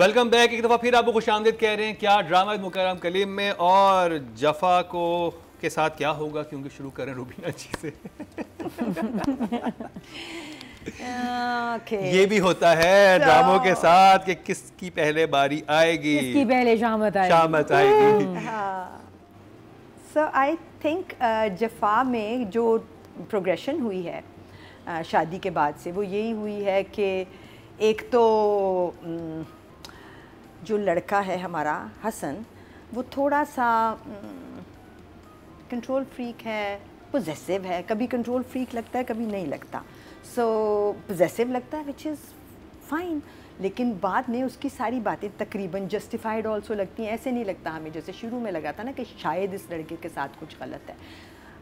Welcome back. एक दफ़ा फिर आपको खुशामदीद कह रहे हैं। क्या ड्रामा मुकर्रम कलीम में और जफ़ा को के साथ क्या होगा, क्योंकि शुरू करें रूबीना जी से। ये भी होता है ड्रामों के साथ कि किसकी पहले बारी आएगी, किसकी पहले शामत आएगी। सो आई थिंक जफ़ा में जो प्रोग्रेशन हुई है शादी के बाद से, वो यही हुई है कि एक तो जो लड़का है हमारा हसन, वो थोड़ा सा कंट्रोल फ्रीक है, पोजेसिव है। कभी कंट्रोल फ्रीक लगता है, कभी नहीं लगता। सो पोजेसिव लगता है, विच इज़ फाइन, लेकिन बाद में उसकी सारी बातें तकरीबन जस्टिफाइड ऑल्सो लगती हैं। ऐसे नहीं लगता हमें जैसे शुरू में लगा था ना कि शायद इस लड़के के साथ कुछ गलत है।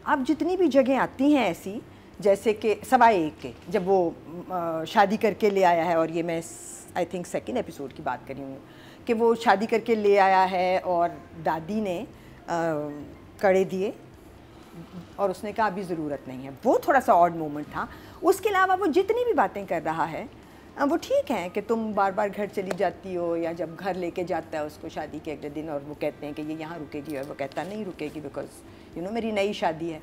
अब जितनी भी जगह आती हैं ऐसी, जैसे कि सवाए एक के जब वो शादी करके ले आया है, और ये मैं आई थिंक सेकेंड एपिसोड की बात कर रही हूँ कि वो शादी करके ले आया है और दादी ने कड़े दिए और उसने कहा अभी ज़रूरत नहीं है। वो थोड़ा सा ऑड मोमेंट था। उसके अलावा वो जितनी भी बातें कर रहा है वो ठीक है कि तुम बार बार घर चली जाती हो, या जब घर लेके जाता है उसको शादी के अगले दिन और वो कहते हैं कि ये यहाँ रुकेगी, और वो कहता नहीं रुकेगी बिकॉज यू नो मेरी नई शादी है।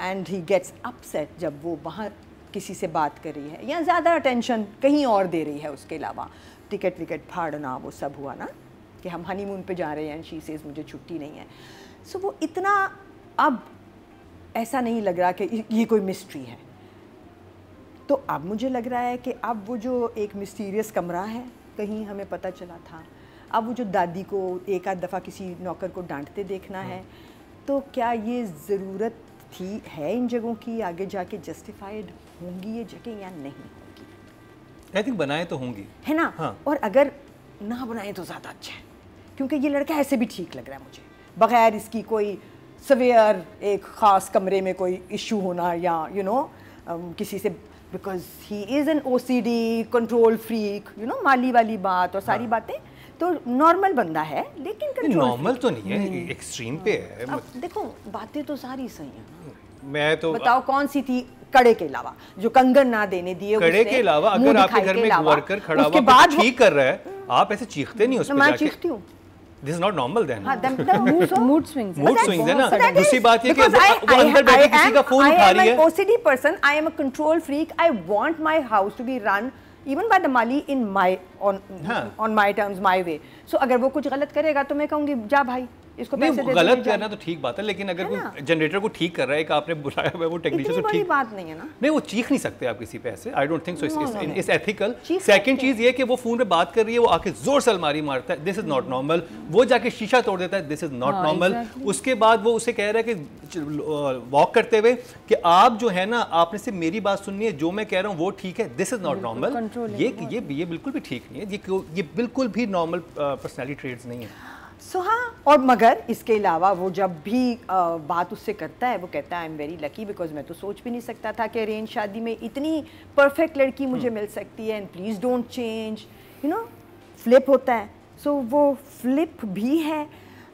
एंड ही गेट्स अपसेट जब वो वहाँ किसी से बात कर रही है या ज़्यादा अटेंशन कहीं और दे रही है। उसके अलावा टिकट विकट फाड़ना, वो सब हुआ ना कि हम हनीमून पे जा रहे हैं, शी सेज मुझे छुट्टी नहीं है। सो वो इतना अब ऐसा नहीं लग रहा कि ये कोई मिस्ट्री है। तो अब मुझे लग रहा है कि अब वो जो एक मिस्टीरियस कमरा है, कहीं हमें पता चला था, अब वो जो दादी को एक आध दफ़ा किसी नौकर को डांटते देखना है, तो क्या ये ज़रूरत थी है इन जगहों की? आगे जाके जस्टिफाइड होंगी ये जगह या नहीं होंगी? आई थिंक बनाए तो होंगी, है ना। हाँ। और अगर ना बनाए तो ज़्यादा अच्छा है, क्योंकि ये लड़का ऐसे भी ठीक लग रहा है मुझे, बगैर इसकी कोई सवेयर एक ख़ास कमरे में कोई इशू होना या यू नो किसी से, because he is an OCD control freak, you know माली वाली बात और सारी बातें। तो नॉर्मल बंदा है, लेकिन नॉर्मल तो नहीं है, एक्सट्रीम पे है। अब देखो बातें तो सारी सही हैं। मैं तो बताओ कौन सी थी कड़े के अलावा, जो कंगन ना देने दिए, कड़े के अलावा अगर आपके घर में वर्कर खड़ा हुआ कुछ ठीक कर रहा है, आप ऐसे चीखते नहीं उस पे जाके। मैं चीखती हूँ। This is not normal then. Mood swings है ना। दूसरी बात ये कि वो अंदर बैठे किसी का फोन उठा रही है। I am an OCD person. I am a control freak. I want my house to be run even by the Mali in my on my terms, my way. So अगर वो कुछ गलत करेगा तो मैं कहूँगी जा भाई इसको पैसे दे। गलत करना तो ठीक बात है, लेकिन अगर कोई जनरेटर को ठीक कर रहा है, एक आपने बुलाया हुआ है वो टेक्नीशियन को, ठीक बात नहीं है ना। नहीं, वो चीख नहीं सकते आप किसी पे ऐसे। आई डोंट थिंक सो इस एथिकल। सेकंड चीज ये कि वो फोन पे बात कर रही है, वो आके जोर से अलमारी मारता है, दिस इज नॉट नॉर्मल। वो जाके शीशा तोड़ देता है, दिस इज नॉट नॉर्मल। उसके बाद वो उसे कह रहा है कि वॉक करते हुए कि आप जो है ना, आपने सिर्फ मेरी बात सुननी है, जो मैं कह रहा हूँ वो ठीक है, दिस इज नॉट नॉर्मल। ये बिल्कुल भी ठीक नहीं है, ये बिल्कुल भी नॉर्मल पर्सनैलिटी ट्रेट्स नहीं है। हाँ, और मगर इसके अलावा वो जब भी बात उससे करता है, वो कहता है I am very lucky because मैं तो सोच भी नहीं सकता था कि अरेंज शादी में इतनी परफेक्ट लड़की मुझे मिल सकती है, and please don't change, you know flip होता है। सो वो फ्लिप भी है।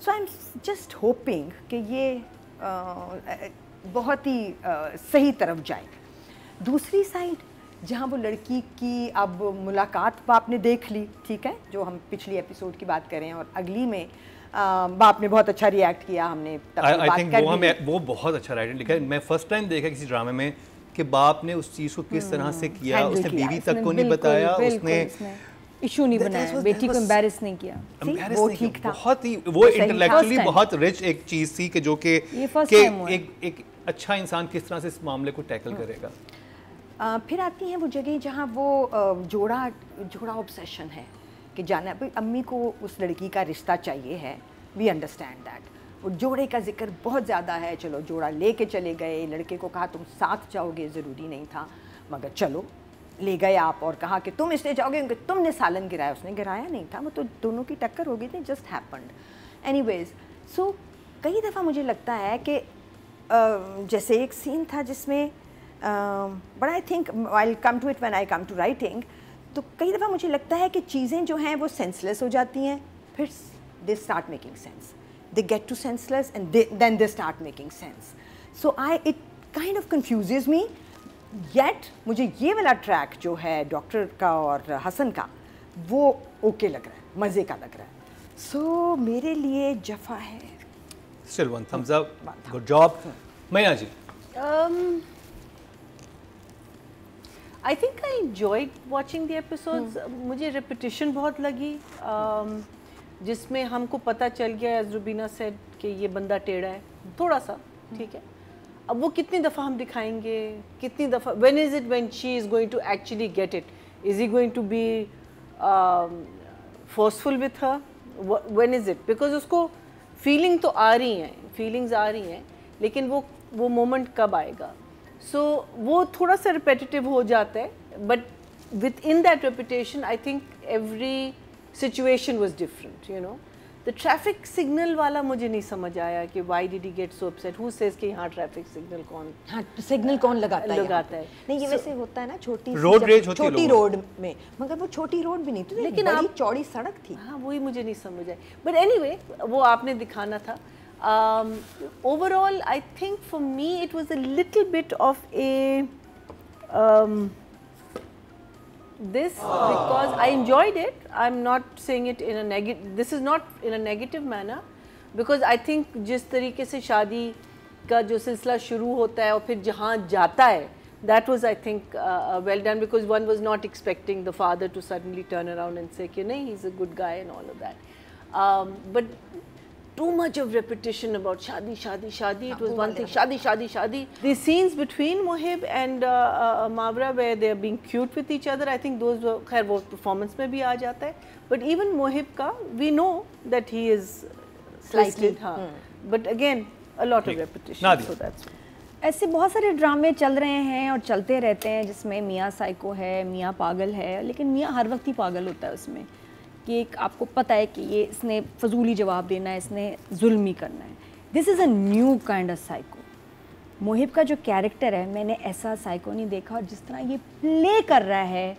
सो आई एम जस्ट होपिंग कि ये बहुत ही सही तरफ जाए। दूसरी साइड जहाँ वो लड़की की अब मुलाकात बाप ने देख ली, ठीक है, जो हम पिछली एपिसोड की बात करें, और अगली में बाप ने बहुत अच्छा रिएक्ट किया, हमने आई थिंक वो बहुत अच्छा राइटिंग लिखा है। मैं फर्स्ट टाइम देखा किसी ड्रामे में कि बाप ने उस चीज़ को किस तरह से किया, उसने बीवी तक को नहीं बताया, उसने इशू नहीं बनाया, बेटी को एम्बैरेस नहीं किया, वो ठीक था। बहुत ही वो इंटेलेक्चुअली बहुत रिच एक चीज़ थी कि जो कि एक अच्छा इंसान किस तरह से इस मामले को टैकल करेगा। फिर आती हैं वो जगह जहाँ वो जोड़ा ऑब्सेशन है कि जाना भाई अम्मी को उस लड़की का रिश्ता चाहिए है, वी अंडरस्टैंड दैट। वो जोड़े का जिक्र बहुत ज़्यादा है। चलो जोड़ा लेके चले गए, लड़के को कहा तुम साथ जाओगे, ज़रूरी नहीं था, मगर चलो ले गए आप, और कहा कि तुम इसलिए जाओगे क्योंकि तुमने सालन गिराया। उसने गिराया नहीं था, वो तो दोनों की टक्कर हो गई थी, जस्ट हैपेंड एनीवेज। सो कई दफ़ा मुझे लगता है कि जैसे एक सीन था जिसमें but I think I come to it when I come to writing, तो कई दफ़ा मुझे लगता है कि चीज़ें जो हैं वो सेंसलेस हो जाती हैं, फिर they start making sense, they get too senseless and then they start making sense. So it kind of confuses me. Yet मुझे ये वाला ट्रैक जो है डॉक्टर का और हसन का, वो ओके लग रहा है, मज़े का लग रहा है। सो मेरे लिए जफ़ा है। Still one thumbs up, good job. Maina ji. I think I enjoyed watching the episodes. मुझे repetition बहुत लगी, जिसमें हमको पता चल गया as रुबीना said कि ये बंदा टेढ़ा है थोड़ा सा, ठीक है। अब वो कितनी दफ़ा हम दिखाएंगे, कितनी दफ़ा, when is it when she is going to actually get it? Is he going to be forceful with her? When is it? Because उसको feeling तो आ रही हैं, feelings आ रही हैं, लेकिन वो moment कब आएगा? So वो थोड़ा सा repetitive हो जाता है, but within that repetition, I think every situation was different, you know. The traffic signal वाला मुझे नहीं समझ आया कि why did he get so upset? Who says कि यहाँ traffic signal कौन? हाँ, सिग्नल कौन लगाता है? नहीं, ये वैसे होता है ना, छोटी रोड रेज होती है, छोटी रोड में, मगर वो छोटी रोड भी नहीं थी, लेकिन बड़ी चौड़ी सड़क थी। हाँ, वही मुझे नहीं समझ आई। But anyway, वो आपने दिखाना था। Overall, I think for me it was a little bit of a this because I enjoyed it. I'm not saying it in a negative. This is not in a negative manner because I think जिस तरीके से शादी का जो सिलसिला शुरू होता है और फिर जहाँ जाता है, that was I think well done because one was not expecting the father to suddenly turn around and say कि नहीं, he's a good guy and all of that. But too much of repetition about shadi, shadi, shadi. It was one thing, shadi, shadi, shadi. The scenes between Mohib and Mavra where they are being cute with each other, I think those were, खैर वो performance में भी आ जाता है. But even Mohib का, we know that he is slightly, but again a lot of repetition. So that's. ऐसे बहुत सारे ड्रामे चल रहे हैं और चलते रहते हैं जिसमें मियाँ साइको है, मियाँ पागल है, लेकिन मियाँ हर वक्त ही पागल होता है उसमें कि एक आपको पता है कि ये इसने फजूली जवाब देना है, इसने जुल्म ही करना है। This is a new kind of psycho. Mohib का जो कैरेक्टर है, मैंने ऐसा साइको नहीं देखा और जिस तरह ये प्ले कर रहा है,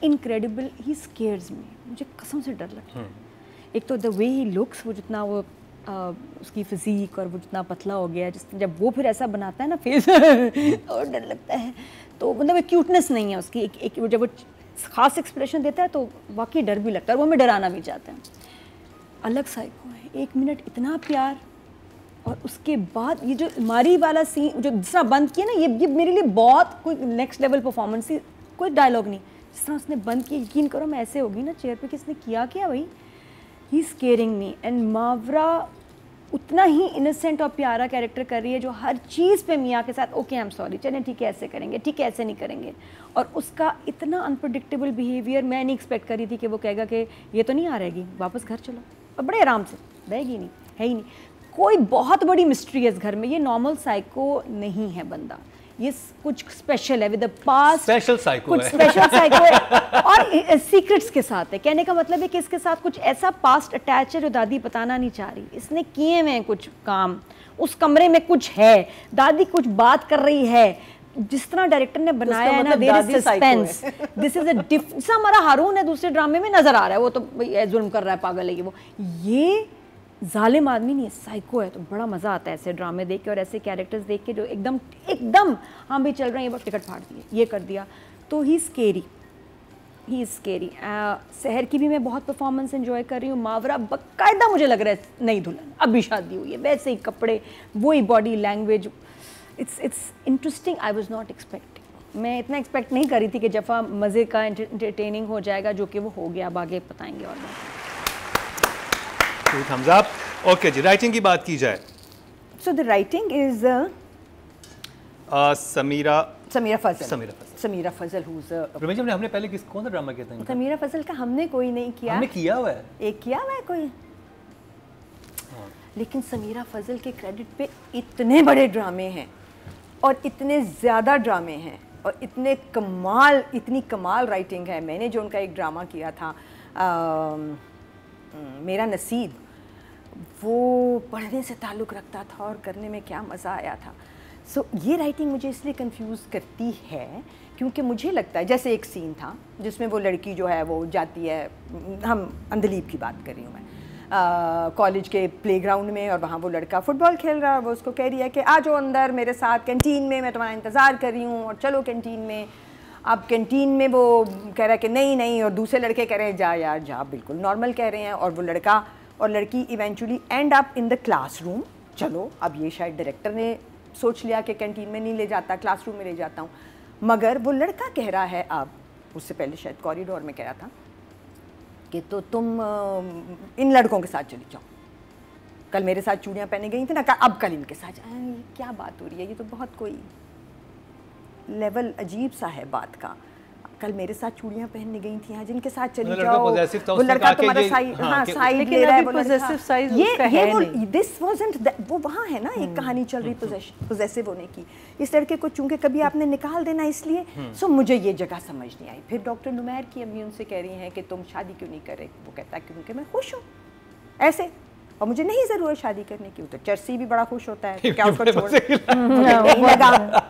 इनक्रेडिबल। ही स्केयर्स मी, मुझे कसम से डर लगता है। एक तो द वे ही लुक्स, वो जितना वो उसकी फिज़ीक और वो जितना पतला हो गया, जब वो फिर ऐसा बनाता है ना फेस और डर लगता है। तो मतलब एक क्यूटनेस नहीं है उसकी, एक जब वो ख़ास एक्सप्रेशन देता है तो वाकई डर भी लगता है और वो हमें डराना भी चाहता है। अलग साइको है, 1 मिनट इतना प्यार और उसके बाद ये जो मारी वाला सीन जो जिस तरह बंद किया ना, ये मेरे लिए बहुत कोई नेक्स्ट लेवल परफॉर्मेंस थी। कोई डायलॉग नहीं, जिस तरह उसने बंद किया, यकीन करो मैं ऐसे होगी ना चेयर पे, किसने किया क्या भाई। He is caring me and Mawra उतना ही इनोसेंट और प्यारा कैरेक्टर कर रही है जो हर चीज़ पे मियाँ के साथ ओके आई एम सॉरी, चलें ठीक है ऐसे करेंगे, ठीक है ऐसे नहीं करेंगे। और उसका इतना अनप्रडिक्टेबल बिहेवियर, मैं नहीं एक्सपेक्ट कर रही थी कि वो कहेगा कि ये तो नहीं आ रहेगी, वापस घर चलो, और बड़े आराम से रहेगी नहीं, है ही नहीं। कोई बहुत बड़ी मिस्ट्री है इस घर में, ये नॉर्मल साइको नहीं है बंदा, ये कुछ स्पेशल है with the past, special psycho कुछ स्पेशल साइको है और सीक्रेट्स के साथ है। कहने का मतलब है कि इसके साथ कुछ ऐसा पास्ट अटैच है जो दादी बताना नहीं चाह रही। इसने किए हुए हैं कुछ काम, उस कमरे में कुछ है, दादी कुछ बात कर रही है। जिस तरह डायरेक्टर ने बनाया है ना, there is suspense. This is a difference. हमारा हारून है दूसरे ड्रामे में नजर आ रहा है, वो तो जुल्म कर रहा है, पागल है ये वो। ये जालिम आदमी नहीं है, साइको है। तो बड़ा मज़ा आता है ऐसे ड्रामे देख के और ऐसे कैरेक्टर्स देख के जो एकदम हाँ भी चल रहे हैं, ये बस टिकट फाड़ दिए, ये कर दिया। तो ही स्केरी, ही इज़ स्केरी। सहर की भी मैं बहुत परफॉर्मेंस एंजॉय कर रही हूँ। मावरा बाकायदा मुझे लग रहा है नई दुल्हन, अभी शादी हुई है, वैसे ही कपड़े, वही body language. It's interesting. I was not expecting, मैं इतना एक्सपेक्ट नहीं कर रही थी कि जफ़ा मज़े का एंटरटेनिंग हो जाएगा, जो कि वो हो गया। अब आगे बताएंगे और बात। Thumbs up. Okay ji, writing की बात की जाए। So the writing is Sameera Fazal Ramesh, हमने पहले कौन सा ड्रामा किया था? समीरा फजल का हमने कोई नहीं किया, हमने किया हुआ है, एक किया हुआ है कोई। लेकिन समीरा फजल के क्रेडिट पे इतने बड़े ड्रामे हैं और इतने ज़्यादा ड्रामे हैं और इतनी कमाल राइटिंग है। मैंने जो उनका एक ड्रामा किया था मेरा नसीब, वो पढ़ने से ताल्लुक़ रखता था और करने में क्या मज़ा आया था। सो ये राइटिंग मुझे इसलिए कंफ्यूज करती है क्योंकि मुझे लगता है, जैसे एक सीन था जिसमें वो लड़की जो है वो जाती है, हम अंधलीब की बात कर रही हूँ मैं, कॉलेज के प्लेग्राउंड में, और वहाँ वो लड़का फुटबॉल खेल रहा है। वो उसको कह रही है कि आ जाओ अंदर मेरे साथ कैंटीन में, मैं तुम्हारा इंतज़ार कर रही हूँ और चलो कैंटीन में। अब कैंटीन में वो कह रहा है कि नहीं नहीं, और दूसरे लड़के कह रहे हैं जा यार जा, बिल्कुल नॉर्मल कह रहे हैं, और वो लड़का और लड़की eventually and up in the classroom. चलो अब ये शायद डायरेक्टर ने सोच लिया कि कैंटीन में नहीं ले जाता, क्लासरूम में ले जाता हूँ, मगर वो लड़का कह रहा है, अब उससे पहले शायद कॉरिडोर में कह रहा था कि तो तुम इन लड़कों के साथ चली जाओ, कल मेरे साथ चूड़ियाँ पहने गई थी ना, अब कल इनके साथ। क्या बात हो रही है, ये तो बहुत कोई लेवल अजीब सा है बात का। कल मेरे साथ चूड़ियाँ पहनने गई थी, आज इनके साथ चली जाओ, वो लड़का तुम्हारा साइड ले रहा है, ये वो दिस वाज़न्ट, वो वहाँ है ना एक कहानी चल रही पोजेसिव होने की, इस लड़के को चूंकि कभी आपने निकाल देना इसलिए। सो मुझे ये जगह समझ नहीं आई। फिर डॉक्टर नुमैर की अम्मी उनसे कह रही हैं कि तुम शादी क्यों नहीं कर रहे, वो कहता है क्योंकि मैं खुश हूँ ऐसे, और मुझे नहीं ज़रूरत शादी करने की। तो चर्सी भी बड़ा खुश होता है, क्या उसको छोड़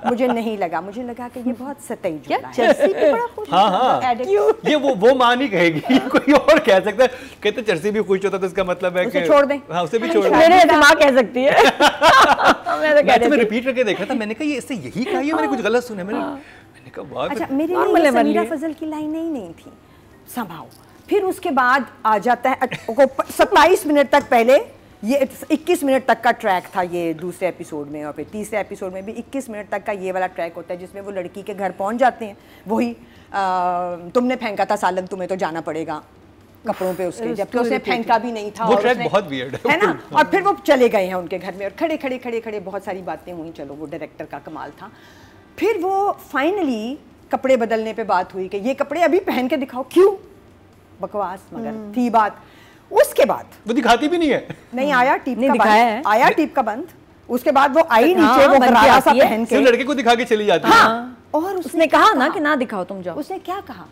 मुझे नहीं लगा, मुझे लगा कि ये बहुत सतई जुमला है। चर्सी भी बड़ा खुश होता है, ये वो मां नहीं कहेगी, कोई और कह सकता है। कहते चर्सी भी खुश होता है तो इसका मतलब है कि छोड़ दें। हाँ, उसे भी छोड़ दें। मेरे दिमाग कह सकती है। मैं रिपीट करके देखा था, मैंने कहा ये इससे यही कहा, ये मैंने कुछ गलत सुना। मैंने कहा वाह। अच्छा, मेरे लिए समीरा फजल की लाइन नहीं थी संभाव। फिर उसके बाद आ जाता है 27 मिनट तक, पहले ये 21 मिनट तक का ट्रैक था ये दूसरे एपिसोड में, और फिर तीसरे एपिसोड में भी 21 मिनट तक का ये वाला ट्रैक होता है जिसमें वो लड़की के घर पहुंच जाते हैं। वही तुमने फेंका था सालन, तुम्हें तो जाना पड़ेगा कपड़ों पे उसके, जबकि उसने फेंका भी नहीं था। वो ट्रैक बहुत वियर्ड है ना। और फिर वो चले गए हैं उनके घर में, और खड़े बहुत सारी बातें हुई। चलो वो डायरेक्टर का कमाल था। फिर वो फाइनली कपड़े बदलने पे बात हुई कि ये कपड़े अभी पहन के दिखाओ, क्यों, बकवास मगर थी बात। उसके बाद वो दिखाती भी नहीं है, नहीं आया टीप का बंद, आया टीप का बंद। उसके बाद वो आई नीचे, वो गरारा सा पहन के लड़के को दिखा के चली जाती है। और उसने कहा ना कि ना दिखाओ तुम जाओ। उसने क्या कहा,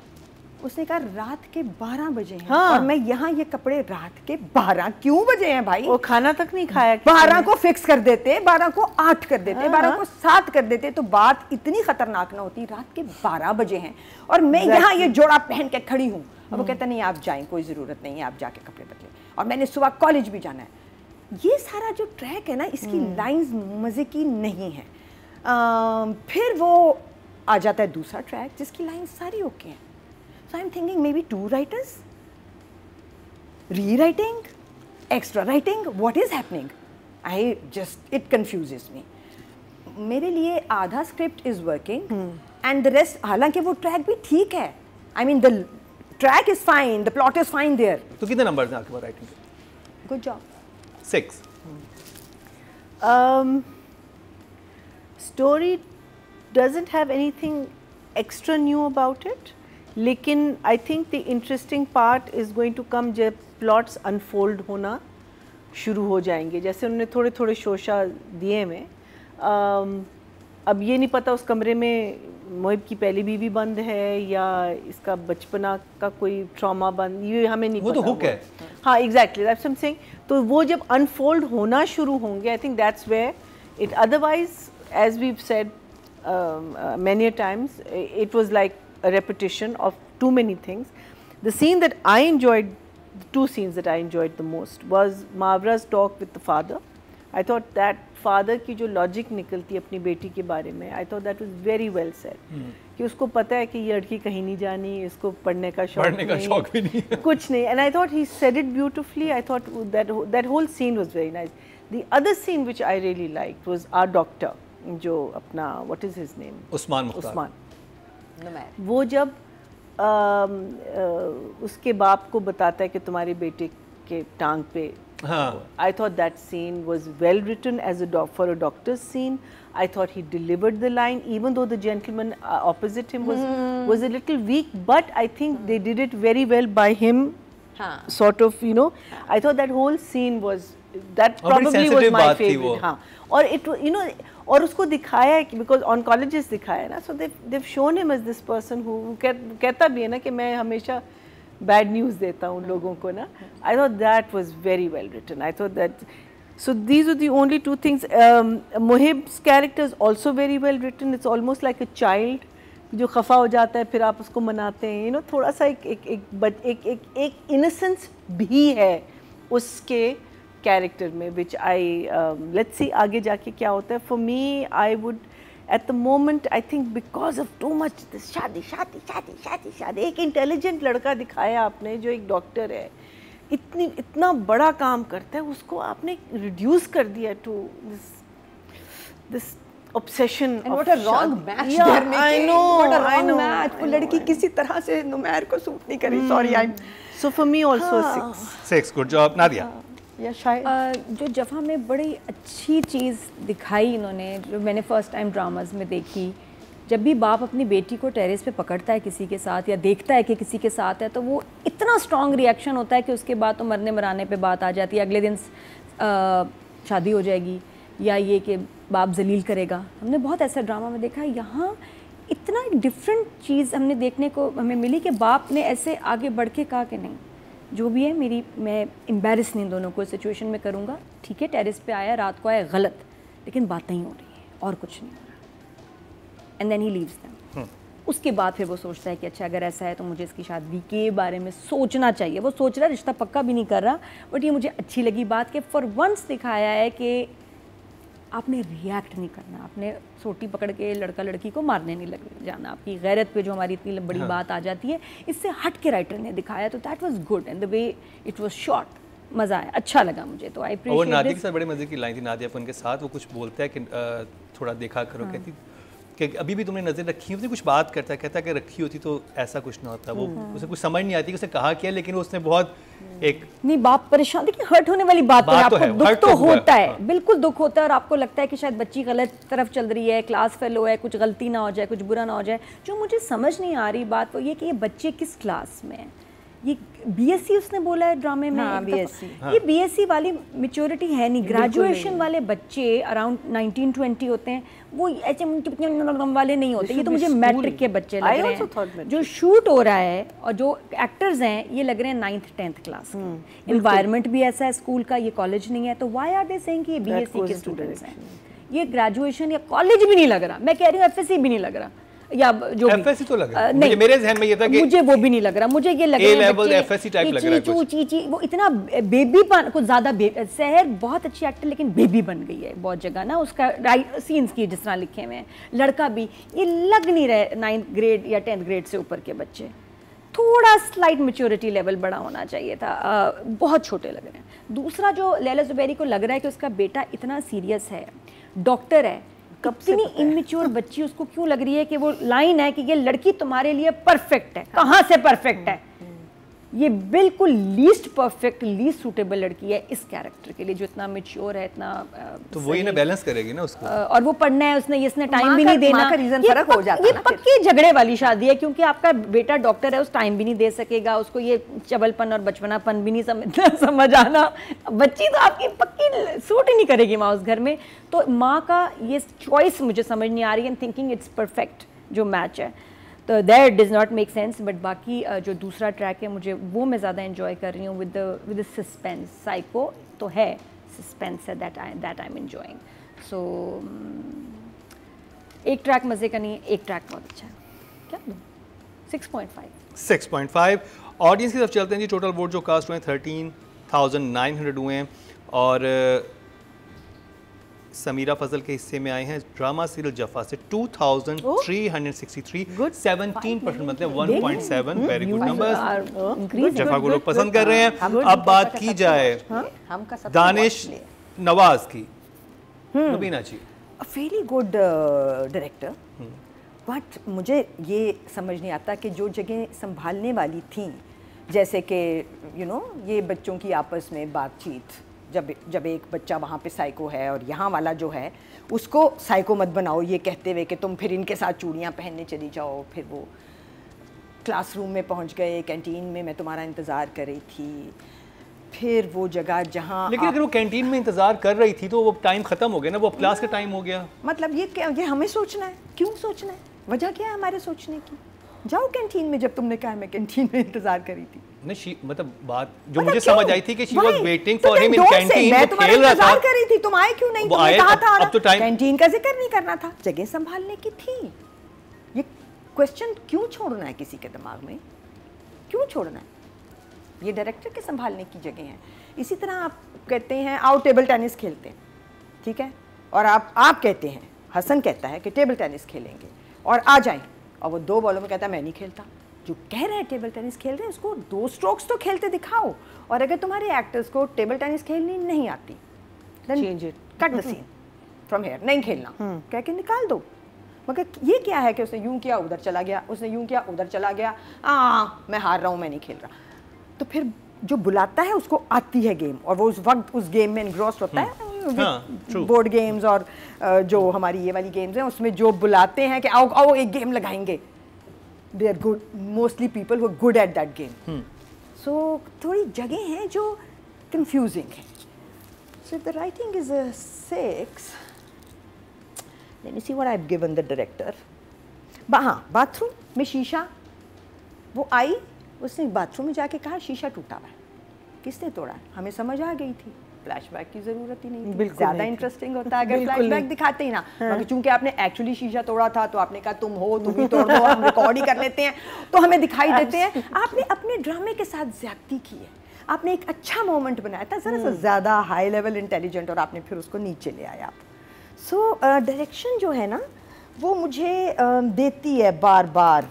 उसने कहा रात के 12 बजे हैं और मैं यहाँ ये कपड़े रात के 12 क्यों बजे हैं भाई। वो खाना तक नहीं खाया, 12 को फिक्स कर देते, 12 को 8 कर देते, 12 को 7 कर देते, तो बात इतनी खतरनाक ना होती। रात के 12 बजे हैं और मैं यहाँ ये जोड़ा पहन के खड़ी हूँ। और वो कहता नहीं आप जाएं, कोई ज़रूरत नहीं है, आप जाके कपड़े बदलें, और मैंने सुबह कॉलेज भी जाना है। ये सारा जो ट्रैक है ना, इसकी लाइंस मज़े की नहीं है। फिर वो आ जाता है दूसरा ट्रैक जिसकी लाइंस सारी ओके हैं। So I am thinking maybe 2 writers, rewriting, extra writing, what is happening. I just, it confuses me. मेरे लिए आधा script is working and the rest, हालांकि वो ट्रैक भी ठीक है, I mean the track is fine, the plot is fine there. तो कितने नंबर्स हैं आपके पास राइटिंग के? Good job. 6. Story doesn't have anything extra new about it, लेकिन I think the interesting part is going to come जब plots unfold होना शुरू हो जाएंगे। जैसे उन्होंने थोड़े थोड़े शोशा दिए में, अब ये नहीं पता उस कमरे में मोहिब की पहली बीवी बंद है या इसका बचपना का कोई ट्रॉमा बंद, ये हमें नहीं वो पता। तो हुक है। हाँ exactly, that's what I am saying. तो वो जब अनफोल्ड होना शुरू होंगे, I think that's where it, otherwise as we said many times, it was like a repetition of too many things. The scene that I enjoyed, the 2 scenes that I enjoyed the most was Mavra's talk with the father. I thought that father की जो logic निकलती अपनी बेटी के बारे में, I thought that was very well said. कि उसको पता है कि ये लड़की कहीं नहीं जानी, इसको पढ़ने का शौक भी नहीं है, कुछ नहीं. And I thought he said it beautifully. I thought that whole scene was very nice. The other scene which I really liked was our doctor, जो अपना what is his name? Usman Mukhtar. Usman. वो जब उसके बाप को बताता है कि तुम्हारे बेटे के टांग पे, I thought that scene was well written as for a doctor's scene. I thought he delivered the line, even though the gentleman opposite him was a little weak, but I think they did it very well by him. Sort of, you know, I thought that whole scene was, that probably was my favorite. हाँ, और it, you know, और उसको दिखाया है कि because oncologists दिखाया है ना, so they've shown him as this person who कहता भी है ना कि मैं हमेशा bad news देता हूँ लोगों को ना. I thought that was very well written. I thought that, so these are the only 2 things. Mohib's character is also very well written. It's almost like a child जो खफा हो जाता है फिर आप उसको मनाते हैं, you know, थोड़ा सा एक innocence भी है उसके कैरेक्टर में, which I let's see आगे जाके क्या होता है. For me, I would at the moment I think because of too much this शादी शादी शादी शादी शादी, एक इंटेलिजेंट लड़का दिखाया आपने जो एक डॉक्टर है, इतना बड़ा काम करता है, उसको आपने रिड्यूस कर दिया to this obsession. And what a wrong match they are making. I know, what a wrong match. वो लड़की किसी तरह से नुमैर को सूट नहीं करी. Sorry, I'm. So for me also 6. Good job, Nadia. या शायद जो जफ़ा में बड़ी अच्छी चीज़ दिखाई इन्होंने, जो मैंने फ़र्स्ट टाइम ड्रामाज में देखी, जब भी बाप अपनी बेटी को टेरेस पे पकड़ता है किसी के साथ या देखता है कि किसी के साथ है, तो वो इतना स्ट्रॉन्ग रिएक्शन होता है कि उसके बाद तो मरने मराने पे बात आ जाती है, अगले दिन शादी हो जाएगी या ये कि बाप जलील करेगा. हमने बहुत ऐसा ड्रामा में देखा. यहाँ इतना एक डिफरेंट चीज़ हमने देखने को हमें मिली कि बाप ने ऐसे आगे बढ़ के कहा कि नहीं, जो भी है मैं एम्बैरस नहीं दोनों को सिचुएशन में करूँगा. ठीक है, टेरेस पे आया, रात को आया, गलत, लेकिन बात नहीं हो रही है और कुछ नहीं हो रहा. And then he leaves them. उसके बाद फिर वो सोचता है कि अच्छा अगर ऐसा है तो मुझे इसकी शादी के बारे में सोचना चाहिए. वो सोच रहा है, रिश्ता पक्का भी नहीं कर रहा, बट ये मुझे अच्छी लगी बात कि फॉर वंस दिखाया है कि आपने रिएक्ट नहीं करना, आपने सोटी पकड़ के लड़का लड़की को मारने नहीं लग जाना. आपकी गैरत पे जो हमारी इतनी बड़ी बात आ जाती है, इससे हट के राइटर ने दिखाया, तो that was good and the way it was shot. मज़ा आया, अच्छा लगा मुझे. तो आई अप्रिशिएट. और नादिया के साथ बड़े मज़े की लाइन थी. नादिया अपन के साथ वो कुछ बोलता है कि थोड़ा देखा करो. कहती कि अभी भी तुमने नज़र रखी होती, कुछ बात करता है, कहता है कि रखी होती तो ऐसा कुछ ना होता. वो उसे कुछ समझ नहीं आती कि उसने कहा क्या, लेकिन उसने बहुत एक नहीं, बाप परेशान. देखिए हर्ट होने वाली बात है, आपको दुख तो होता है, बिल्कुल दुख होता है, और आपको लगता है कि शायद बच्ची गलत तरफ चल रही है, क्लास फेलो है, कुछ गलती ना हो जाए, कुछ बुरा ना हो जाए. जो मुझे समझ नहीं आ रही बात वो ये कि ये बच्चे किस क्लास में है. ये बीएससी उसने बोला है ड्रामे में. हाँ, बीएससी. ये बीएससी वाली मैच्योरिटी है नहीं. ग्रेजुएशन वाले बच्चे अराउंड 19-20 होते हैं, वो ऐसे वाले नहीं होते. ये तो मुझे मैट्रिक के बच्चे लग रहे हैं. जो शूट हो रहा है और जो एक्टर्स हैं ये लग रहे हैं 9th-10th क्लास के. इन्वायरमेंट भी ऐसा है स्कूल का, ये कॉलेज नहीं है. तो व्हाई आर दे सेइंग कि ये बीएससी के स्टूडेंट्स हैं. ये ग्रेजुएशन या कॉलेज भी नहीं लग रहा. मैं कह रही हूँ एफएससी भी नहीं लग रहा, या जो एफएससी तो लग रहा है. नहीं, मेरे ज़हन में ये था कि मुझे वो भी नहीं लग रहा. मुझे ये लग रहा है लेवल एफएससी टाइप लग रहा है कुछ. वो इतना बेबीपन, कुछ ज़्यादा. सहर बहुत अच्छी एक्टर लेकिन बेबी बन गई है बहुत जगह ना. उसका सीन्स की जिस तरह लिखे हुए हैं. लड़का भी ये लग नहीं रहे 9th ग्रेड या 10th ग्रेड से ऊपर के बच्चे. थोड़ा स्लाइट मैच्योरिटी लेवल बड़ा होना चाहिए था. बहुत छोटे लग रहे हैं. दूसरा जो लैला ज़ुबैरी को लग रहा है कि उसका बेटा इतना सीरियस है, डॉक्टर है, इतनी इमेच्योर बच्ची उसको क्यों लग रही है कि वो लाइन है कि ये लड़की तुम्हारे लिए परफेक्ट है. कहाँ से परफेक्ट है? ये बिल्कुल लीस्ट परफेक्ट, लीस्ट सूटेबल लड़की है इस कैरेक्टर के लिए, जो इतना मैच्योर है, इतना तो वही ना बैलेंस करेगी ना उसको. और वो पढ़ना है उसने, इसने टाइम भी नहीं देना. ये पक्की झगड़े वाली शादी है, क्योंकि आपका बेटा डॉक्टर है, उस टाइम भी नहीं दे सकेगा उसको. ये चबलपन और बचपनापन भी नहीं समझ आना. बच्ची तो आपकी पक्की सूट ही नहीं करेगी माँ उस घर में. तो माँ का ये चॉइस मुझे समझ नहीं आ रही है. थिंकिंग इट्स परफेक्ट जो मैच है, तो that does not make sense. But बाकी जो दूसरा ट्रैक है, मुझे वो मैं ज़्यादा एंजॉय कर रही हूँ विद द सस्पेंस. साइको तो है, सस्पेंस है, दैट आई एम एंजॉइंग. सो एक ट्रैक मज़े का नहीं है, एक ट्रैक बहुत अच्छा है. क्या 6.5. ऑडियंस की तरफ चलते हैं जी. टोटल वोट जो कास्ट हुए हैं 13,900 हुए हैं, और समीरा फजल के हिस्से में आए हैं ड्रामा सीरियल जफा से 2,363. 17% मतलब 1.7. Very good numbers. जफा को लोग पसंद कर रहे हैं. अब बात की जाए दानिश नवाज की. नबीना जी, वेरी गुड डायरेक्टर, बट मुझे ये समझ नहीं आता कि जो जगह संभालने वाली थी, जैसे कि ये बच्चों की आपस में बातचीत, जब एक बच्चा वहाँ पे साइको है और यहाँ वाला जो है उसको साइको मत बनाओ ये कहते हुए कि तुम फिर इनके साथ चूड़ियाँ पहनने चली जाओ. फिर वो क्लासरूम में पहुँच गए, कैंटीन में मैं तुम्हारा इंतज़ार कर रही थी. फिर वो जगह जहाँ, लेकिन अगर वो कैंटीन में इंतज़ार कर रही थी तो वो टाइम ख़त्म हो गया ना, वो क्लास का टाइम हो गया. मतलब ये हमें सोचना है. क्यों सोचना है? वजह क्या है हमारे सोचने की? जाओ कैंटीन में, जब तुमने कहा मैं कैंटीन में इंतजार करी थी. नहीं, मतलब बात जो मुझे समझ आई थी कि she was waiting for him in canteen. मैं तुम्हारा इंतजार कर रही थी, तुम आए क्यों नहीं? तुमने कहा था अब तो टाइम, कैंटीन का जिक्र नहीं करना था, जगह संभालने की थी. ये क्वेश्चन क्यों छोड़ना है किसी के दिमाग में? क्यों छोड़ना है? ये डायरेक्टर के संभालने की जगह है. इसी तरह आप कहते हैं आओ टेबल टेनिस खेलते हैं, ठीक है, और आप कहते हैं हसन कहता है कि टेबल टेनिस खेलेंगे और आ जाएं, और वो 2 बॉलों में कहता है मैं नहीं खेलता। जो कह रहे हैं टेबल टेनिस खेल रहे हैं उसको 2 स्ट्रोक्स तो खेलते दिखाओ, और अगर तुम्हारे एक्टर्स को टेबल टेनिस खेलनी नहीं आती, change it, cut the scene from here, नहीं खेलना, कह के निकाल दो। मगर ये क्या है कि उसने यूं किया उधर चला गया, उसने यूं किया उधर चला गया, मैं हार रहा हूँ, मैं नहीं खेल रहा। तो फिर जो बुलाता है उसको आती है गेम, और वो उस वक्त उस गेम में एनग्रॉस्ड होता है। बोर्ड गेम्स और जो हमारी ये वाली गेम्स हैं उसमें जो बुलाते हैं कि आओ आओ एक गेम लगाएंगे, they are good, mostly people who are good at that game. So थोड़ी जगह हैं जो कंफ्यूजिंग है। So the writing is a 6। Let me see what I have given the director. हाँ, बाथरूम में शीशा, वो आई, उसने बाथरूम में जाके कहा शीशा टूटा हुआ है, किसने तोड़ा है? हमें समझ आ गई थी, फ्लैशबैक की जरूरत ही नहीं थी, ज़्यादा इंटरेस्टिंग होता अगर फ्लैशबैक दिखाते ही ना। मगर चूंकि आपने एक्चुअली शीशा तोड़ा था तो आपने कहा तुम हो, तुम ही तोड़ दो, हम रिकॉर्ड ही कर लेते हैं तो हमें दिखाई देते हैं। आपने अपने ड्रामे के साथ ज्यादती की है, आपने एक अच्छा मोमेंट बनाया था, जरा सा ज़्यादा हाई लेवल इंटेलिजेंट, और आपने फिर उसको नीचे ले आया आप। सो डायरेक्शन जो है ना वो मुझे देती है बार बार।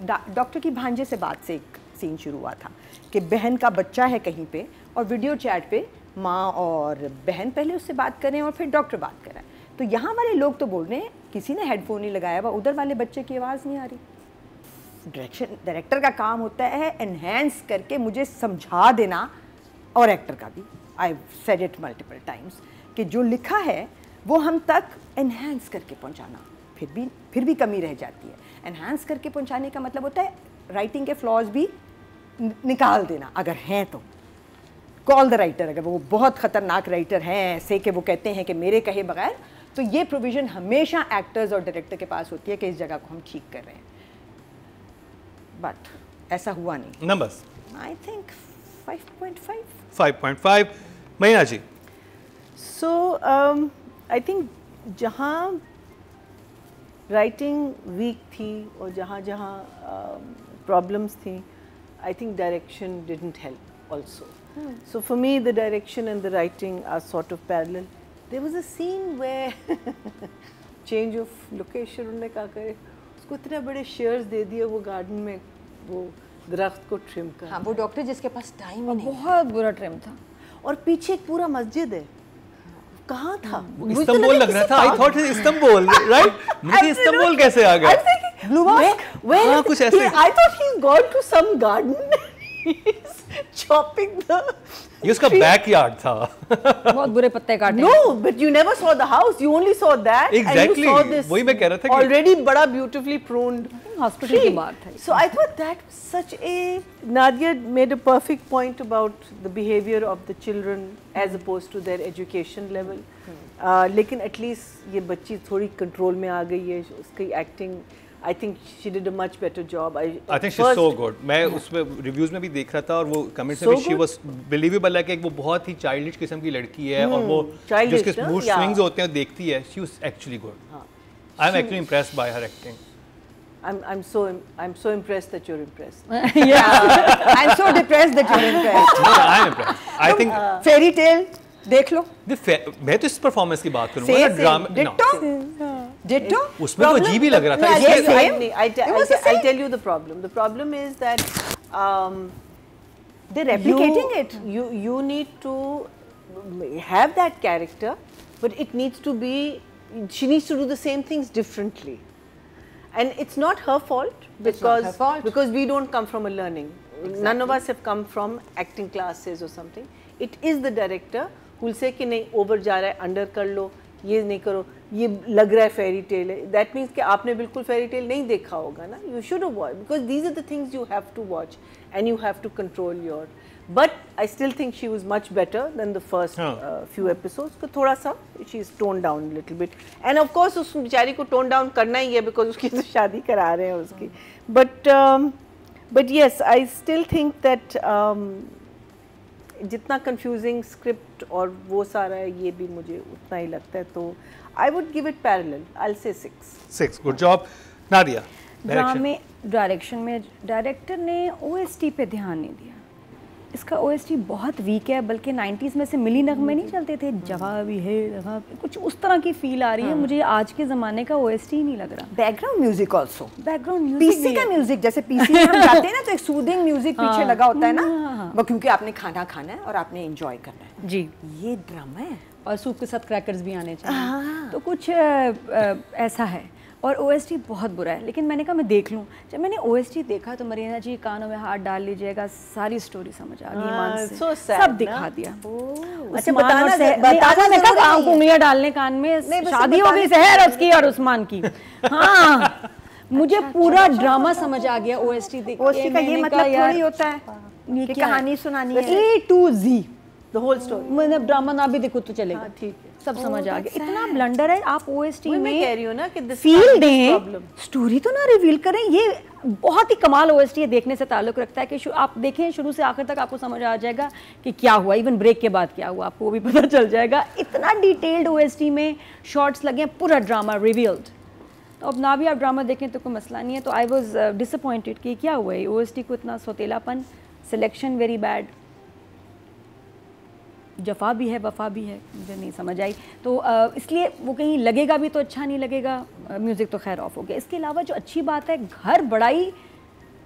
डॉक्टर की भांजे से बात से एक सीन शुरू हुआ था कि बहन का बच्चा है कहीं पे, और वीडियो चैट पे माँ और बहन पहले उससे बात करें और फिर डॉक्टर बात कर रहा है। तो यहाँ वाले लोग तो बोल रहे हैं किसी ने हेडफोन नहीं लगाया हुआ, उधर वाले बच्चे की आवाज़ नहीं आ रही। डायरेक्टर का काम होता है एनहेंस करके मुझे समझा देना, और एक्टर का भी, I said it multiple times, कि जो लिखा है वो हम तक एनहेंस करके पहुँचाना। फिर भी कमी रह जाती है। एनहांस करके पहुंचाने का मतलब होता है राइटिंग के फ्लॉज भी निकाल देना, अगर हैं तो कॉल द राइटर। अगर वो बहुत ख़तरनाक राइटर हैं ऐसे कि वो कहते हैं कि मेरे कहे बगैर, तो ये प्रोविज़न हमेशा एक्टर्स और डायरेक्टर के पास होती है कि इस जगह को हम ठीक कर रहे हैं, बट ऐसा हुआ नहीं। Numbers I think 5.5। 5.5। महीना जी। सो आई थिंक जहाँ राइटिंग वीक थी और जहाँ जहाँ प्रॉब्लम्स थी, I think direction didn't help also. So for me the direction and the writing are sort of parallel. There was a scene where change of location, उन्होंने क्या करे, उसको इतने बड़े शेयर्स दे दिए वो गार्डन में, वो दरख्त को ट्रिम कर। हाँ, वो डॉक्टर जिसके पास टाइम नहीं, बहुत बुरा ट्रिम था, और पीछे एक पूरा मस्जिद है, कहाँ था? इस्तांबुल लग रहा था। I thought Istanbul, right? मुझे इस्तांबुल कैसे आ गया? Blue Mosque? हाँ, कुछ ऐसे। I thought he's gone to some garden. He's chopping the. ये उसका बैकयार्ड था। बहुत बुरे पत्ते काटे। No, but you never saw the house. You only saw that. Exactly. And you saw this. वही मैं कह रहा था कि already बड़ा beautifully pruned. हॉस्पिटल की बात है। So I thought that was such a. Nadia made a perfect point about the behavior of the children as opposed to their education level. लेकिन एटलीस्ट ये बच्ची थोड़ी कंट्रोल में आ गई है, उसकी acting I think she did a much better job. I think she is so good. मैं उसमें रिव्यूज में भी देख रहा था और वो कमेंट्स में भी शी वाज बिलीवेबल है कि वो बहुत ही चाइल्डिश किस्म की लड़की है, और वो जिसके मूड स्विंग्स होते हैं देखती है, she was actually good. I am actually impressed by her acting. I'm so impressed that you're impressed. Yeah, I'm so depressed that you're impressed. No, I'm impressed. I think fairy tale देख लो। मैं तो इस performance की बात करूंगा ना, drama ditto उसमें तो अजीब ही लग रहा था। I'll tell you the problem. The problem is that they're replicating it. You need to have that character, but it needs to be. She needs to do the same things differently. And it's not her fault because we don't come from a learning. Exactly. None of us have come from acting classes or something. It is the director who will say कि नहीं over जा रहा है, under कर लो, ये नहीं करो, ये लग रहा है fairy tale है. That means कि आपने बिल्कुल fairy tale नहीं देखा होगा ना. You should have watched because these are the things you have to watch and you have to control your. But I still think she was much better than the first few episodes. को थोड़ा सा she's toned down a little bit. And of course उस बेचारी को tone down करना ही है because उसकी तो शादी करा रहे हैं उसकी. But yes, I still think that जितना confusing script और वो सारा है, ये भी मुझे उतना ही लगता है, तो I would give it parallel. I'll say 6. 6. Good job, Nadia. Direction में डायरेक्टर ने OST पे ध्यान नहीं दिया। इसका OST बहुत वीक है, बल्कि 90s में से मिली नगमे नहीं चलते थे, जवाबी है कुछ उस तरह की फील आ रही है मुझे। आज के ज़माने का OST ही नहीं लग रहा। Background music also, background music PC का म्यूजिक, जैसे पीसी में हम जाते हैं ना तो एक सूदिंग म्यूजिक पीछे लगा होता है ना, वो क्योंकि आपने खाना खाना है और आपने एंजॉय करना है जी। ये ड्रामा है और सूप के साथ क्रैकर्स भी आने चाहिए, तो कुछ ऐसा है। और OST बहुत बुरा है, लेकिन मैंने कहा मैं देख लूँ। जब मैंने OST देखा तो मरीना जी कानों में हाथ डाल लीजिएगा, सारी स्टोरी समझ आ गई, ईमान से सब दिखा दिया। अच्छा बताना उंगलियां डालने कान में, शादी हो गई सहर उसकी और उस्मान की। हाँ मुझे पूरा ड्रामा समझ आ गया OST देख के। का ये मतलब थोड़ी होता है कि कहानी सुनानी है A to Z the whole story, मतलब ड्रामा ना भी देखो तो चलेगा, ठीक है, सब समझ आ गया। इतना ब्लंडर है। आप OST में कह रही हूँ ना कि फील दें, स्टोरी तो ना रिवील करें। ये बहुत ही कमाल OST है, देखने से ताल्लुक रखता है कि आप देखें शुरू से आखिर तक, आपको समझ आ जाएगा कि क्या हुआ, इवन ब्रेक के बाद क्या हुआ आपको वो भी पता चल जाएगा। इतना डिटेल्ड OST में शॉर्ट्स लगे, पूरा ड्रामा रिवील्ड। तो अब ना भी आप ड्रामा देखें तो कोई मसला नहीं है। तो आई वॉज डिसअपॉइंटेड कि क्या हुआ है OST को इतना सोतेलापन, सिलेक्शन वेरी बैड, जफा भी है वफा भी है, मुझे नहीं समझ आई। तो इसलिए वो कहीं लगेगा भी तो अच्छा नहीं लगेगा। म्यूज़िक तो खैर ऑफ हो गया। इसके अलावा जो अच्छी बात है, घर बड़ा ही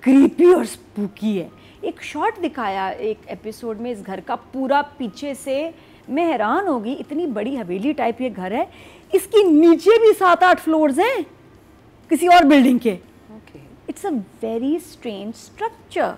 क्रीपी और स्पूकी है। एक शॉट दिखाया एक एपिसोड में इस घर का पूरा पीछे से, मैं हैरान होगी, इतनी बड़ी हवेली टाइप ये घर है, इसकी नीचे भी 7-8 फ्लोर्स हैं किसी और बिल्डिंग के। It's a very strange structure.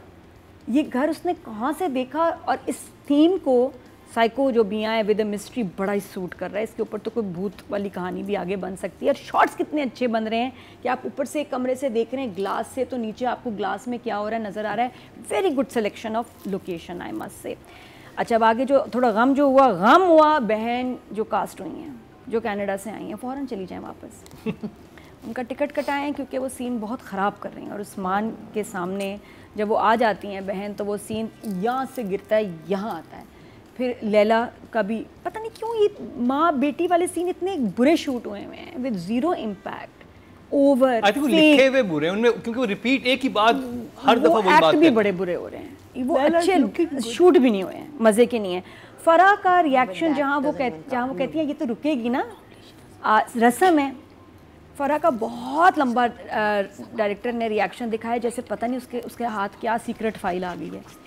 ये घर उसने कहाँ से देखा? और इस थीम को साइको जो भी है विद अ मिस्ट्री बड़ा ही सूट कर रहा है। इसके ऊपर तो कोई भूत वाली कहानी भी आगे बन सकती है। और शॉट्स कितने अच्छे बन रहे हैं कि आप ऊपर से एक कमरे से देख रहे हैं ग्लास से, तो नीचे आपको ग्लास में क्या हो रहा है नज़र आ रहा है। Very good selection of location I must say. अच्छा अब आगे जो थोड़ा गम हुआ, बहन जो कास्ट हुई हैं, जो कनाडा से आई हैं, फ़ौरन चली जाएँ वापस। उनका टिकट कटाएं क्योंकि वो सीन बहुत ख़राब कर रही हैं। और उस्मान के सामने जब वो आ जाती हैं बहन, तो वो सीन यहाँ से गिरता है, यहाँ आता है। फिर लैला का भी पता नहीं क्यों ये माँ बेटी वाले सीन इतने बुरे शूट हुए हैं with zero impact, over. I think वो लिखे हुए बुरे उनमें, क्योंकि वो रिपीट एक ही बात हर दफ़ा वही बात भी बड़े बुरे हो रहे हैं। वो अच्छे शूट भी नहीं हुए हैं, मज़े के नहीं है। फराह का रिएक्शन जहाँ वो कहती है ये तो रुकेगी ना, रस्म है। फराह का बहुत लंबा डायरेक्टर ने रिएक्शन दिखाया जैसे पता नहीं उसके हाथ क्या सीक्रेट फाइल आ गई है।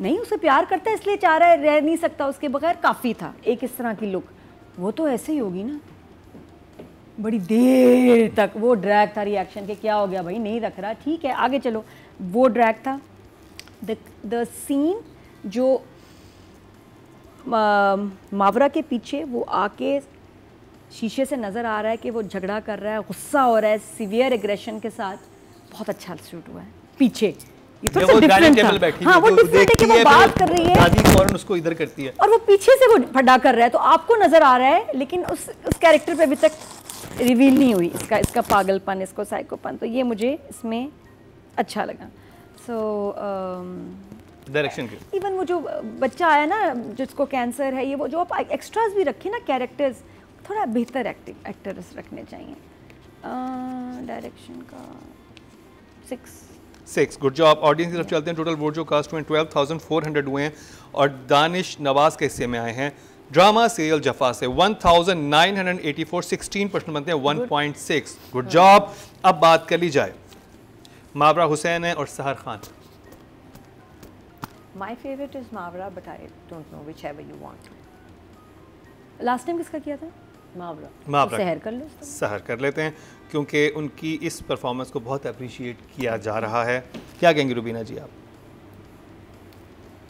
नहीं, उसे प्यार करता है इसलिए चाह रहा है, रह नहीं सकता उसके बगैर। काफ़ी था एक इस तरह की लुक, वो तो ऐसे ही होगी ना। बड़ी देर तक वो ड्रैग था रिएक्शन के, क्या हो गया भाई, नहीं रख रहा, ठीक है आगे चलो। वो ड्रैग था। द सीन जो मावरा के पीछे वो आके शीशे से नज़र आ रहा है कि वो झगड़ा कर रहा है, गुस्सा हो रहा है सिवियर एग्रेशन के साथ, बहुत अच्छा शूट हुआ है। पीछे ये तो वो डाइनिंग टेबल बैठी है, हाँ, वो डिफरेंट है कि वो बात कर रही है, दादी फौरन उसको इधर करती है और वो पीछे से वो फटा कर रहा है, तो आपको नज़र आ रहा है, लेकिन उस कैरेक्टर पे अभी तक रिवील नहीं हुई इसका पागलपन, इसको साइकोपन। तो ये मुझे इसमें अच्छा लगा। सो डायरेक्शन के इवन वो जो बच्चा आया ना जिसको कैंसर है, ये वो जो आप एक्स्ट्रास भी रखे ना कैरेक्टर्स, थोड़ा बेहतर एक्टर्स रखने चाहिए। डायरेक्शन का 6 गुड जॉब। ऑडियंस की तरफ चलते हैं। टोटल वोट जो कास्ट हुए हैं 12,400 हुए हैं और दानिश नवाज के हिस्से में आए हैं ड्रामा सीरियल जफा से 1984, 16% बनते हैं 1.6। Good job. अब बात कर ली जाए मावरा हुसैन है और सहर Khan. My favorite is Mavra, but I don't know, whichever you want. Last time किसका किया था? मावरा सहर कर लो, सहर कर लेते हैं क्योंकि उनकी इस परफॉर्मेंस को बहुत अप्रिशिएट किया जा रहा है। क्या कहेंगे रुबीना जी आप?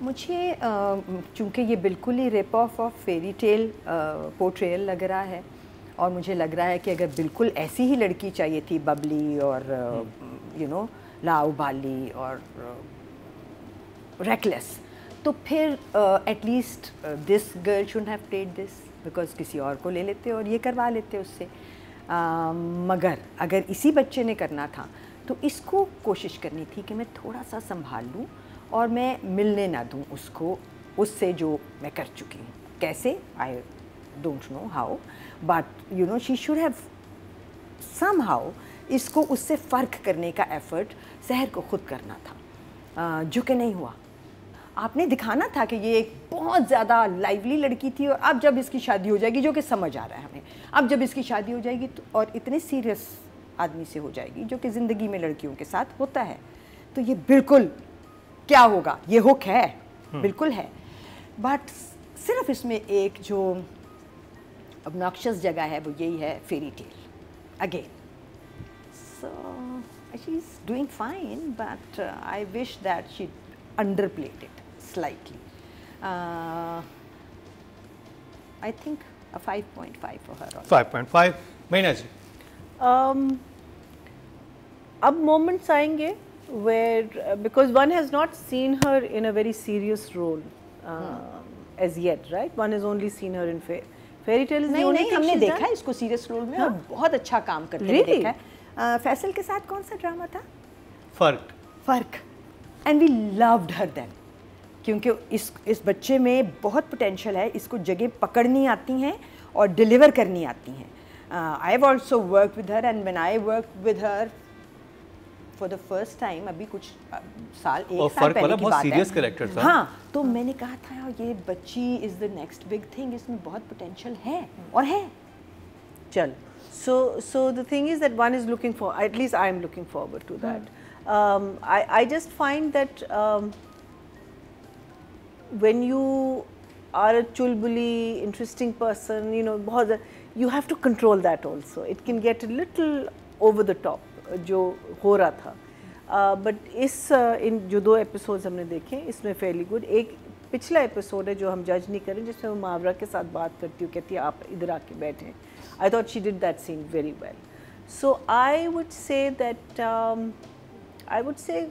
मुझे चूँकि ये बिल्कुल ही rip off fairy tale portrayal लग रहा है, और मुझे लग रहा है कि अगर बिल्कुल ऐसी ही लड़की चाहिए थी, बबली और यू नो लाउबाली और reckless, तो फिर at least this girl should have played this, because किसी और को ले लेते और ये करवा लेते उससे। मगर अगर इसी बच्चे ने करना था तो इसको कोशिश करनी थी कि मैं थोड़ा सा संभाल लूँ और मैं मिलने ना दूँ उसको उससे जो मैं कर चुकी हूँ। कैसे? I don't know how, but you know she should have somehow इसको उससे फ़र्क करने का एफ़र्ट सहर को खुद करना था, जो कि नहीं हुआ। आपने दिखाना था कि ये एक बहुत ज़्यादा लाइवली लड़की थी और अब जब इसकी शादी हो जाएगी, जो कि समझ आ रहा है हमें, अब जब इसकी शादी हो जाएगी तो और इतने सीरियस आदमी से हो जाएगी जो कि ज़िंदगी में लड़कियों के साथ होता है, तो ये बिल्कुल क्या होगा, ये हुक है, बिल्कुल है। बट सिर्फ इसमें एक जो ऑब्नॉक्शियस जगह है वो यही है, fairy tale again. So she is doing fine, but I wish that she underplayed it slightly. I think a 5.5 for her. 5.5. महीना जी, अब moments आएंगे where because one has not seen her in a very serious role as yet, right? One has only seen her in fairy tale is the only thing हमने देखा है इसको serious role में और बहुत अच्छा काम करते हुए देखा है। फैसल के साथ कौन सा ड्रामा था? फर्क। And we loved her then, क्योंकि इस बच्चे में बहुत पोटेंशियल है, इसको जगह पकड़नी आती हैं और डिलीवर करनी आती हैं। I have also work with her and when I work with her for the first time, अभी कुछ साल एक साल पहले की बात सीरियस कैरेक्टर था। हाँ, तो मैंने कहा था ये बच्ची is the next big thing, इसमें बहुत पोटेंशियल है और है। चल, so the thing is that one is looking for, at least I am looking forward to that. I just find that when you are a chulbuli, interesting person, you know, you have to control that also. It can get a little over the top, जो हो रहा था। But इन जो 2 episodes हमने देखे, इसमें fairly good। एक पिछला episode है जो हम judge नहीं करें, जिसमें वो मावरा के साथ बात करती हूँ, कहती है आप इधर आके बैठें। I thought she did that scene very well. So I would say that I would say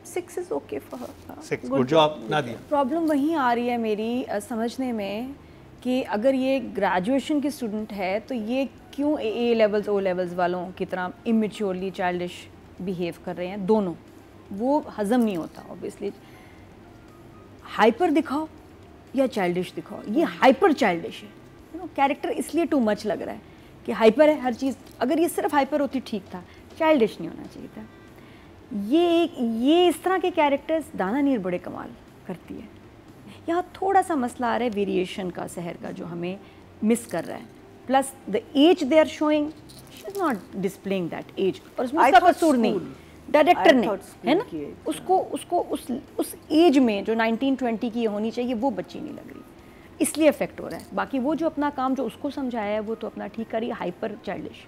6 is okay for her. 6 good job Nadia. Problem वहीं आ रही है मेरी समझने में कि अगर ये ग्रेजुएशन की स्टूडेंट है तो ये क्यों ए लेवल्स ओ लेवल्स वालों की तरह इमेच्योरली चाइल्डिश बिहेव कर रहे हैं। दोनों वो हज़म नहीं होता ऑब्वियसली। हाइपर दिखाओ या चाइल्डिश दिखाओ, ये हाइपर चाइल्डिश है, यू नो, कैरेक्टर इसलिए टू मच लग रहा है कि हाइपर है हर चीज़। अगर ये सिर्फ हाइपर होती ठीक था, चाइल्डिश नहीं होना चाहिए था। ये इस तरह के कैरेक्टर्स दाना नीर बड़े कमाल करती है। यहाँ थोड़ा सा मसला आ रहा है वेरिएशन का, सहर का, जो हमें मिस कर रहा है। Plus the age they are showing, she is not displaying that age, और उसमें उसका कसूर नहीं, डायरेक्टर ने, है ना, उसको उस एज में जो 19-20 की होनी चाहिए वो बच्ची नहीं लग रही, इसलिए इफेक्ट हो रहा है। बाकी वो जो अपना काम जो उसको समझाया है वो तो अपना ठीक कर रही है। Hyper childish.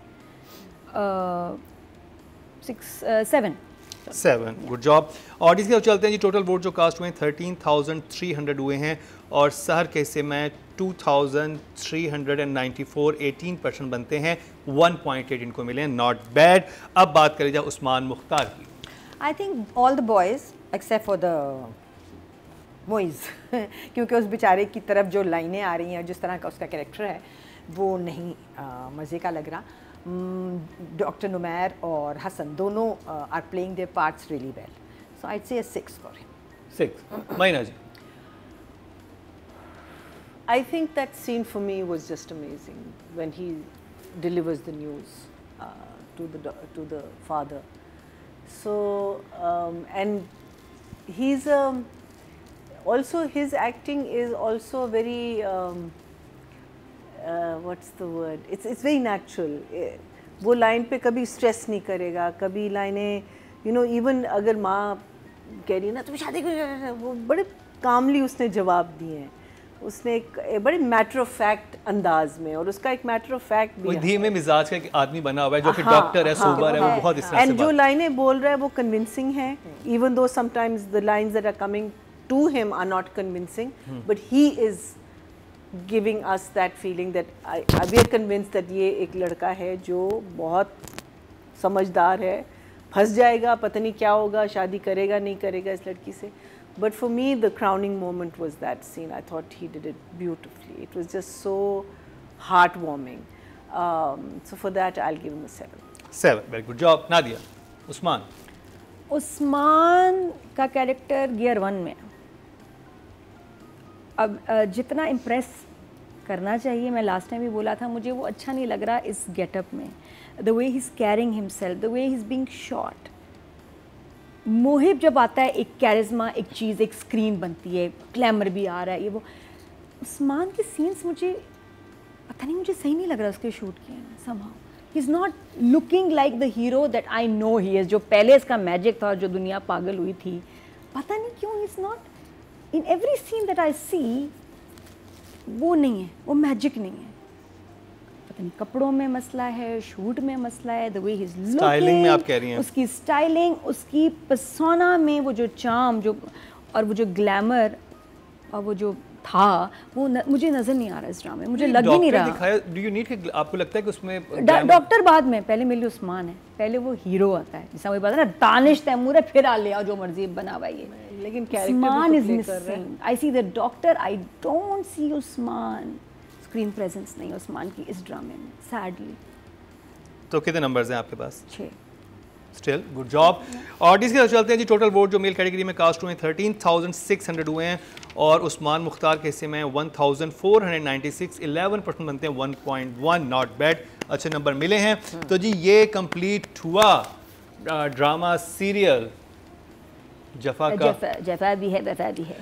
7 good job. Audience की चलते हैं जी। टोटल वोट जो कास्ट हुए हैं 13,300 हुए हैं और सहर के हिस्से में 2,394, 18% बनते हैं। 1.8 इनको मिले हैं, नॉट बैड। अब बात करें जाए उस्मान मुख्तार की। I think all the boys except for the Moiz क्योंकि उस बेचारे की तरफ जो लाइनें आ रही हैं, जिस तरह का उसका कैरेक्टर है, वो नहीं मज़े का लग रहा। डॉक्टर नुमैर और हसन दोनों are playing their parts really well, so I say 6 for him. 6 महीना जी। I think that scene for me was just amazing when he delivers the news to the father. So and he's also his acting is also very what's the word? It's very natural. वो line पे कभी stress नहीं करेगा, कभी लाइनें you know even अगर माँ कह रही है ना तुम शादी क्यों, वो बड़े कामली उसने जवाब दिए हैं। उसने एक बड़े मैटर ऑफ फैक्ट अंदाज में, और उसका एक मैटर ऑफ फैक्ट भी धीमे मिजाज का एक आदमी बना हुआ है जो कि डॉक्टर है, सोबर है, वो बहुत इस तरह से एंड जो लाइनें बोल रहा है वो कन्विंसिंग है, even though sometimes the lines that are coming to him are not convincing, but he is giving us that feeling that we are convinced that ये एक लड़का है जो बहुत समझदार है, फंस जाएगा, पता नहीं क्या होगा, शादी करेगा नहीं करेगा इस लड़की से। But for me, the crowning moment was that scene. I thought he did it beautifully. It was just so heartwarming. So for that, I'll give him a 7. 7, very good job. Nadia, Usman. Usman का character gear 1 में। अब जितना impress करना चाहिए, मैं last time भी बोला था, मुझे वो अच्छा नहीं लग रहा इस गेटअप में। The way he is carrying himself, the way he is being shot, Mohib जब आता है, एक कैरिज्मा, एक चीज़, एक स्क्रीन बनती है, ग्लैमर भी आ रहा है, ये वो। उस्मान के सीन्स मुझे पता नहीं, मुझे सही नहीं लग रहा उसके शूट किए हैं somehow. He's not looking like the hero that I know he is. जो पहले इसका मैजिक था, जो दुनिया पागल हुई थी, पता नहीं क्यों he's not in every scene that I see, वो नहीं है, वो मैजिक नहीं है। पता नहीं कपड़ों में मसला है, शूट में मसला है, the way he's looking, styling में आप कह रही हैं, उसकी स्टाइलिंग, उसकी पर्सोना में वो जो चार्म, जो और वो जो ग्लैमर और वो जो था, वो मुझे नजर नहीं आ रहा इस ड्रामे में, मुझे लग ही नहीं रहा। दिखाया, डू यू नीड कि आपको लगता है कि उसमें डॉक्टर बाद में, पहले मेरे लिए उस्मान है, पहले वो हीरो आता है, जैसा वही बात है ना, दानिश तैमूर है, फिर आ ले आओ जो मर्जी बना हुआ ये, लेकिन Usman is missing. I see the doctor, I don't see Usman, screen presence नहीं उस्मान की इस ड्रामे में, सैडली। तो कितने नंबर्स हैं आपके पास? 6। Still good job. और इसके साथ चलते हैं जी, टोटल वोट जो मेल कैटेगरी में कास्ट हुए हैं 13,600 हुए हैं, और उस्मान मुख्तार के हिस्से में 1,496, 11% बनते हैं 1.1, नॉट बैड, अच्छे नंबर मिले हैं। तो जी ये कंप्लीट हुआ ड्रामा सीरियल जफा का। जफा भी है, वफा भी है।